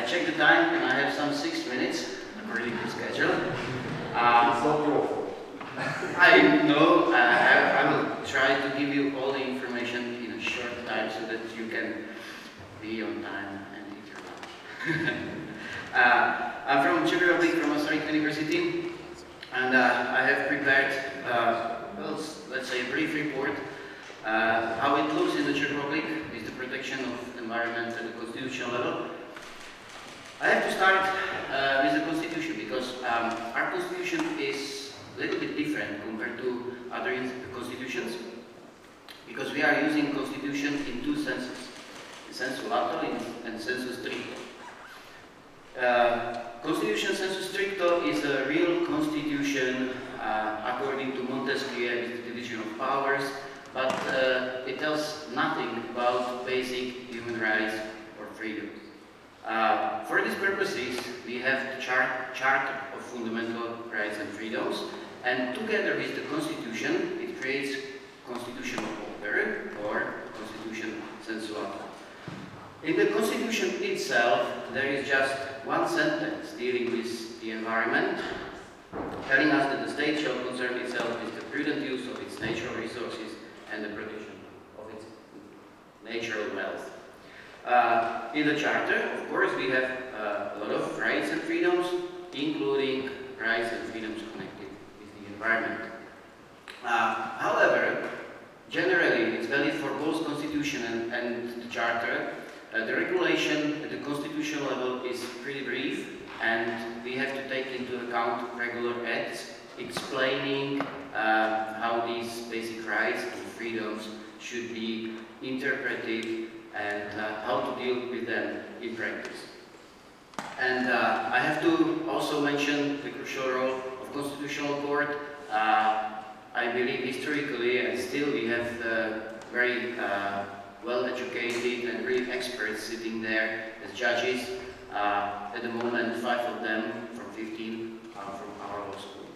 I checked the time and I have some 6 minutes according to schedule. It's not your fault. I know. I will try to give you all the information in a short time so that you can be on time and eat your lunch. I'm from Czech Republic, from Masaryk University, and I have prepared, well, let's say a brief report how it looks in the Czech Republic with the protection of environment at the constitutional level. I have to start with the constitution because our constitution is a little bit different compared to other constitutions, because we are using constitution in two senses, sensu lato and sensu stricto. Constitution sensu stricto is a real constitution according to Montesquieu with the division of powers, but it tells nothing about basic human rights or freedoms. For these purposes, we have the Charter of Fundamental Rights and Freedoms, and together with the Constitution, it creates constitutional order or constitution sensu lato. In the Constitution itself, there is just one sentence dealing with the environment, telling us that the state shall concern itself with the prudent use of its natural resources and the protection of its natural wealth. In the Charter, of course, we have a lot of rights and freedoms, including rights and freedoms connected with the environment. However, generally, it's valid for both Constitution and the Charter. The regulation at the constitutional level is pretty brief, and we have to take into account regular acts explaining how these basic rights and freedoms should be interpreted and how to deal with them in practice. And I have to also mention the crucial role of Constitutional Court. I believe historically and still we have very well-educated and really experts sitting there as judges. At the moment, 5 of them from 15 are from our law school.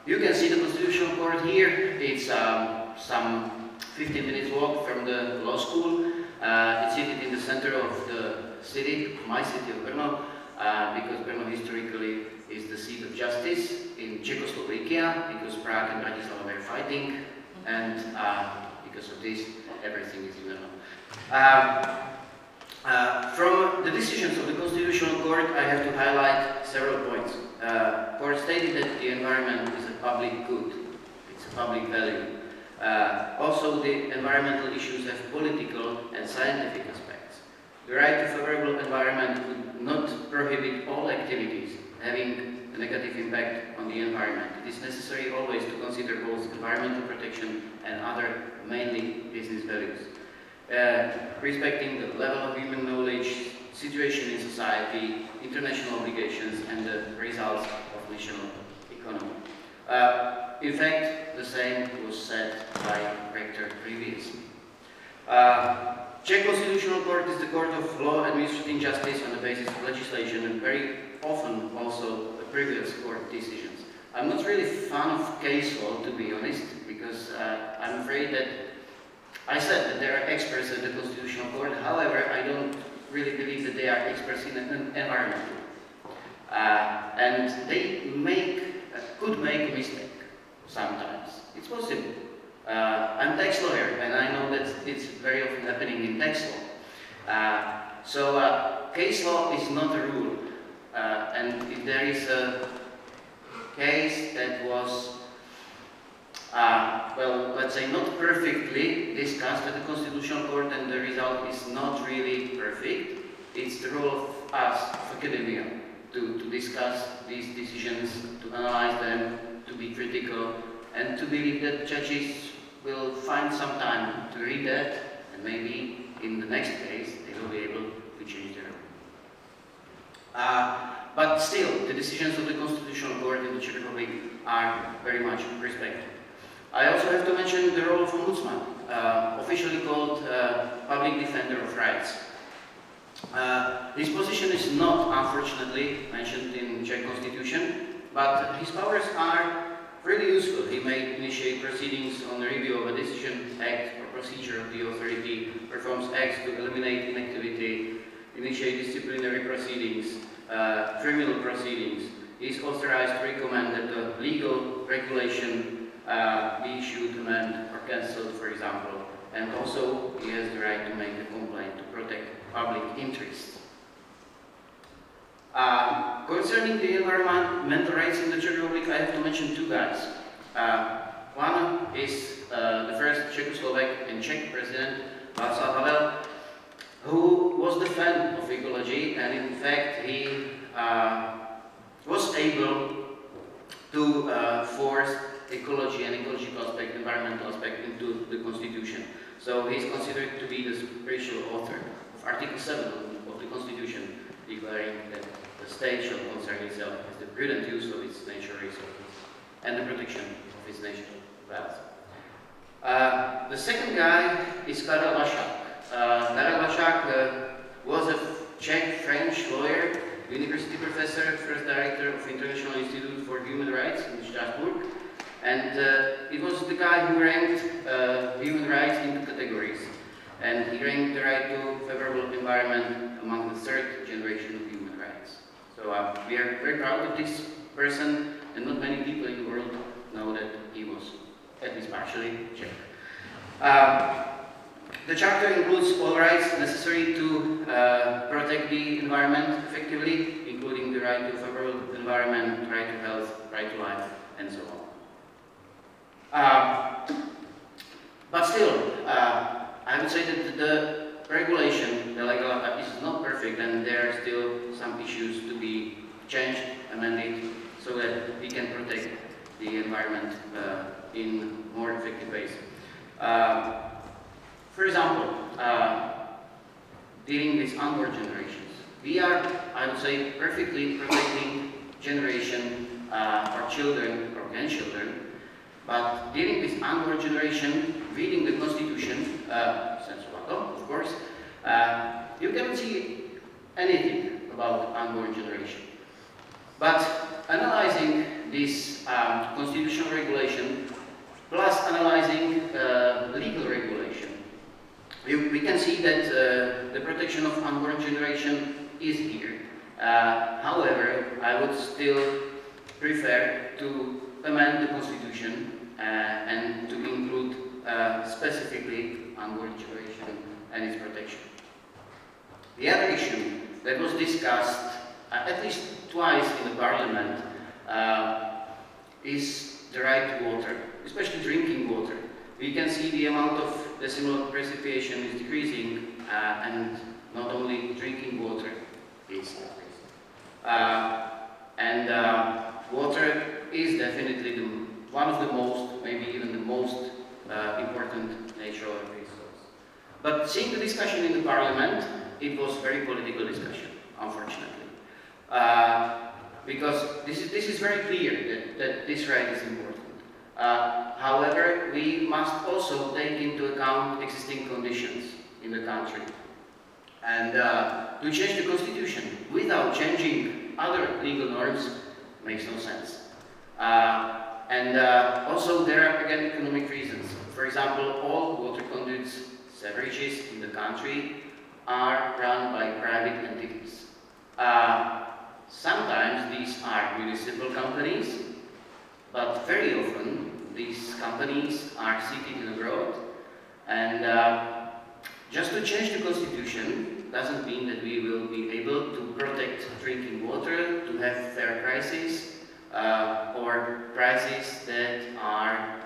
You can see the Constitutional Court here. It's some 15 minutes walk from the law school. It's seated in the center of the city, my city of Brno, because Brno historically is the seat of justice in Czechoslovakia, because Prague and Bratislava were fighting, and because of this, everything is in Brno. From the decisions of the Constitutional Court, I have to highlight several points. Court stated that the environment is a public good, it's a public value. Also, the environmental issues have political and scientific aspects. The right to favorable environment would not prohibit all activities having a negative impact on the environment. It is necessary always to consider both environmental protection and other, mainly business values. Respecting the level of human knowledge, situation in society, international obligations, and the results of national economy. In fact, the same was said by Rector previously. Czech Constitutional Court is the court of law administering justice on the basis of legislation and very often also the previous court decisions. I'm not really a fan of case law, to be honest, because I'm afraid that I said that there are experts at the Constitutional Court. However, I don't really believe that they are experts in environment law. And they could make a mistake sometimes. It's possible. I'm tax lawyer, and I know that it's very often happening in tax law. So case law is not a rule. And if there is a case that was, well, let's say not perfectly discussed at the Constitutional Court and the result is not really perfect, it's the role of us, of academia, to discuss these decisions, to analyze them, to be critical, and to believe that judges will find some time to read that, and maybe in the next case they will be able to change their own. But still, the decisions of the Constitutional Court in the Czech Republic are very much respected. I also have to mention the role of Ombudsman, officially called Public Defender of Rights. His position is not, unfortunately, mentioned in the Czech Constitution, but his powers are really useful. He may initiate proceedings on the review of a decision, act, or procedure of the authority, performs acts to eliminate inactivity, initiate disciplinary criminal proceedings. He is authorized to recommend that the legal regulation be issued, amended, or cancelled, for example. And also, he has the right to make a complaint to protect public interest. Concerning the environmental rights in the Czech Republic, I have to mention two guys. One is the first Czechoslovak and Czech president, Václav, who was the fan of ecology, and in fact he was able to force ecology and ecological aspect, environmental aspect into the constitution. So he is considered to be the spiritual author of Article 7 of the constitution, declaring that the state shall concern itself with the prudent use of its natural resources and the protection of its natural wealth. The second guy is Karel Vašák. Karel Vašák was a Czech-French lawyer, university professor, first director of International Institute for Human Rights in Strasbourg, and it was the guy who ranked human rights into categories, and he ranked the right to favorable environment among the third generation of human rights. So we are very proud of this person, and not many people in the world know that he was at least partially Czech. The Charter includes all rights necessary to protect the environment effectively, including the right to a favorable environment, right to health, right to life, and so on. But still, I would say that the regulation, the legal act, is not perfect, and there are still some issues to be changed, amended, so that we can protect the environment in more effective ways. For example, dealing with unborn generations. We are, I would say, perfectly protecting generation, our children or grandchildren, but dealing with unborn generation, reading the constitution, of course, you cannot see anything about unborn generation. But analyzing this constitutional regulation, plus analyzing legal regulation, we can see that the protection of unborn generation is here. However, I would still prefer to amend the constitution and to include specifically unborn generation and its protection. The other issue that was discussed at least twice in the parliament is the right to water, especially drinking water. We can see the amount of decimal precipitation is decreasing, and not only drinking water is decreasing. Water is definitely one of the most, maybe even the most important natural resource. But seeing the discussion in the parliament, it was very political discussion, unfortunately. Because this is very clear that this right is important. However, we must also take into account existing conditions in the country. And to change the constitution without changing other legal norms makes no sense. Also there are again economic reasons. For example, all water conduits, sewerages in the country are run by private entities. Sometimes these are municipal companies, but very often these companies are seated abroad, and just to change the constitution doesn't mean that we will be able to protect drinking water, to have fair prices, or prices that are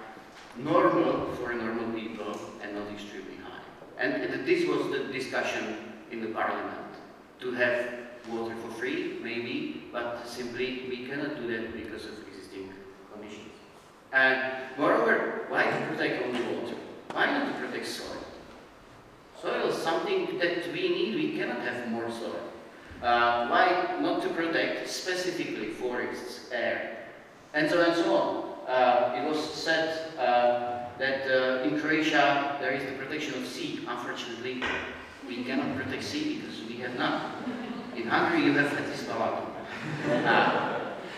normal for normal people and not extremely high. And this was the discussion in the parliament, to have water for free, maybe, but simply we cannot do that because of existing conditions. And moreover, why to protect only water? Why not to protect soil? Soil is something that we need, we cannot have more soil. Why not to protect specifically forests, air, and so on. It was said that in Croatia there is the protection of sea. Unfortunately, we cannot protect sea because we have none. In Hungary you have at least Balaton.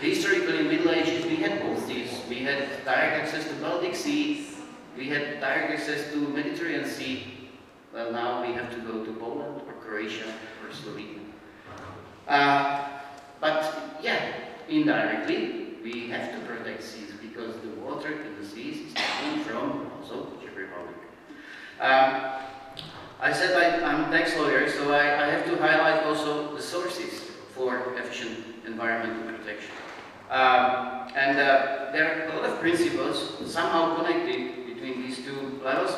Historically, in Middle Ages, we had both these. We had direct access to Baltic Sea, we had direct access to Mediterranean Sea. Well, now we have to go to Poland or Croatia or Slovenia. indirectly, we have to protect seas because the water in the seas is coming from also Czech Republic. I said I'm a tax lawyer, so I have to highlight also the sources for efficient environmental protection. There are a lot of principles somehow connected between these two levels.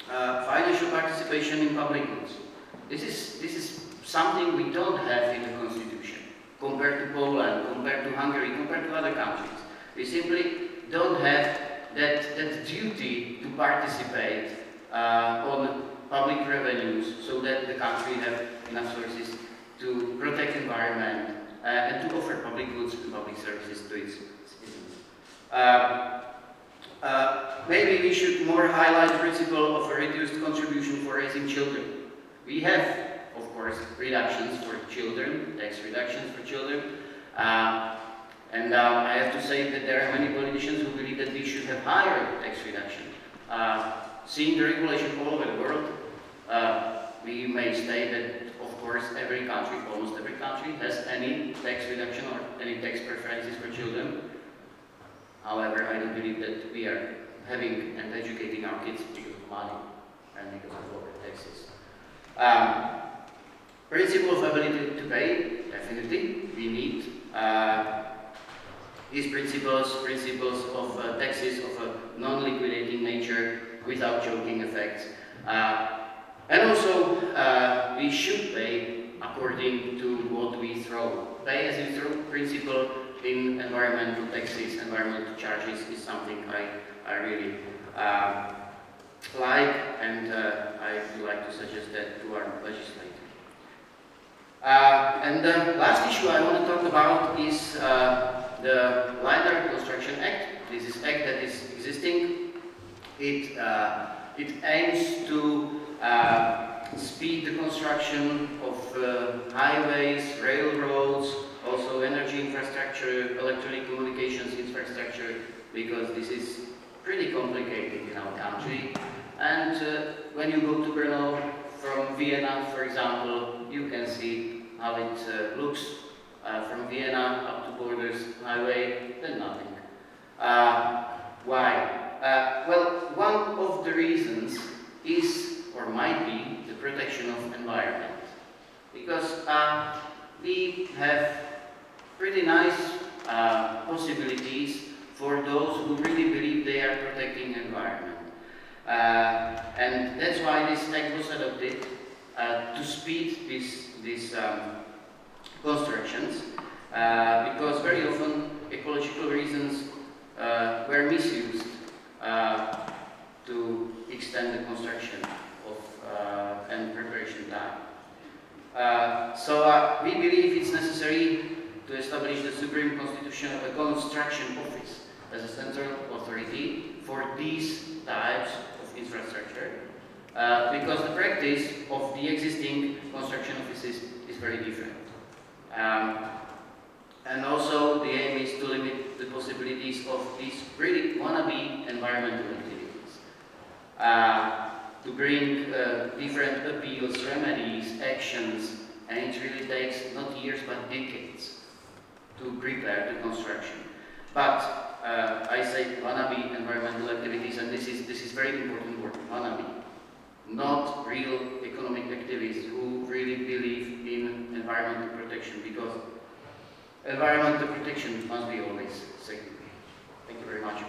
Financial participation in public goods. This is something we don't have in the constitution compared to Poland, compared to Hungary, compared to other countries. We simply don't have that duty to participate on public revenues so that the country have enough sources to protect environment and to offer public goods and public services to its citizens. Maybe we should more highlight the principle of a reduced contribution for raising children. We have, of course, reductions for children, tax reductions for children, and I have to say that there are many politicians who believe that we should have higher tax reduction. Seeing the regulation all over the world, we may state that, of course, every country, almost every country, has any tax reduction or any tax preferences for children. However, I don't believe that we are having and educating our kids because of money and because of lower taxes. Principle of ability to pay, definitely, we need. These principles of taxes of a non-liquidating nature without choking effects. And also, we should pay according to what we throw. Pay as you throw principle in environmental taxes, environmental charges is something I really like, and I would like to suggest that to our legislature. And the last issue I want to talk about is the Land Construction Act. This is act that is existing. It aims to speed the construction of highways, railroads, also energy infrastructure, electronic communications infrastructure, because this is pretty complicated in our country. And when you go to Brno from Vienna, for example, you can see how it looks from Vienna up to Borders Highway, then nothing. Why? Well, one of the reasons is, or might be, the protection of environment. Because we have pretty nice possibilities for those who really believe they are protecting environment. And that's why this act was adopted, to speed these constructions, because very often ecological reasons were misused to extend the construction of and preparation time. So we believe it's necessary to establish the Supreme Constitution of a Construction Office as a central authority for these types of infrastructure, because the practice of the existing construction offices is very different. And also the aim is to limit the possibilities of these really wannabe environmental activities, to bring different appeals, remedies, actions, and it really takes not years but decades to prepare the construction. But I say wannabe environmental activities, and this is very important word, wannabe. Not real economic activists who really believe in environmental protection, because environmental protection must be always secondary. Thank you very much.